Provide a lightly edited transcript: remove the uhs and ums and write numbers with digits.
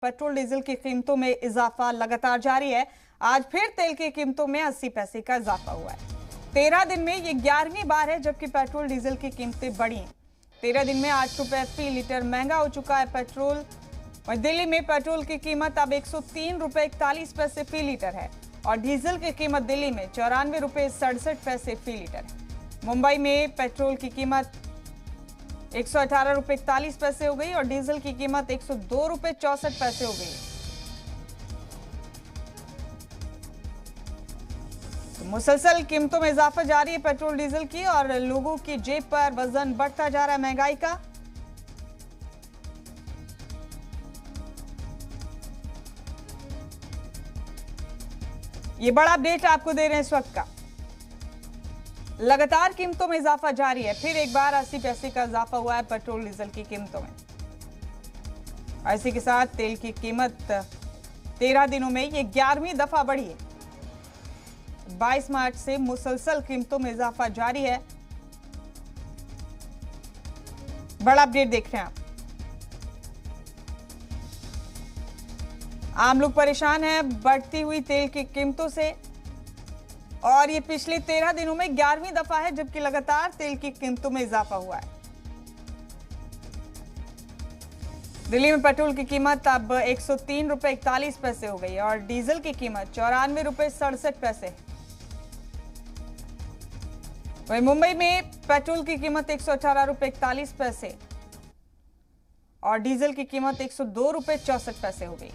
Petrol diesel की कीमतों में इजाफा लगातार जारी है। आज फिर तेल की कीमतों में 80 पैसे का इजाफा हुआ है। 13 दिन में ये 11वीं बार है जबकि पेट्रोल डीजल की कीमतें बढ़ी हैं। 13 दिन में 8 रुपए फी लीटर महंगा हो चुका है पेट्रोल। और दिल्ली में पेट्रोल की कीमत अब 103 रुपए 41 पैसे फी लीटर है और डीजल की कीमत दिल्ली में 94 रुपए 67 पैसे फी लीटर है। मुंबई में पेट्रोल की कीमत 118 रुपए 41 पैसे हो गई और डीजल की कीमत 102 रुपए 64 पैसे हो गई। तो मुसलसल कीमतों में इजाफा जारी है पेट्रोल डीजल की और लोगों की जेब पर वजन बढ़ता जा रहा है महंगाई का। ये बड़ा अपडेट आपको दे रहे हैं इस वक्त का। लगातार कीमतों में इजाफा जारी है। फिर एक बार 80 पैसे का इजाफा हुआ है पेट्रोल डीजल की कीमतों में। इसी के साथ तेल की कीमत 13 दिनों में ये 11वीं दफा बढ़ी है। 22 मार्च से मुसलसल कीमतों में इजाफा जारी है। बड़ा अपडेट देख रहे हैं आप। आम लोग परेशान हैं बढ़ती हुई तेल की कीमतों से और ये पिछले 13 दिनों में 11वीं दफा है जबकि लगातार तेल की कीमतों में इजाफा हुआ है। दिल्ली में पेट्रोल की कीमत अब 103 रुपए 41 पैसे हो गई और डीजल की कीमत 94 रुपए 67 पैसे है। वहीं मुंबई में पेट्रोल की कीमत 118 रुपए 41 पैसे और डीजल की कीमत 102 रुपए 64 पैसे हो गई।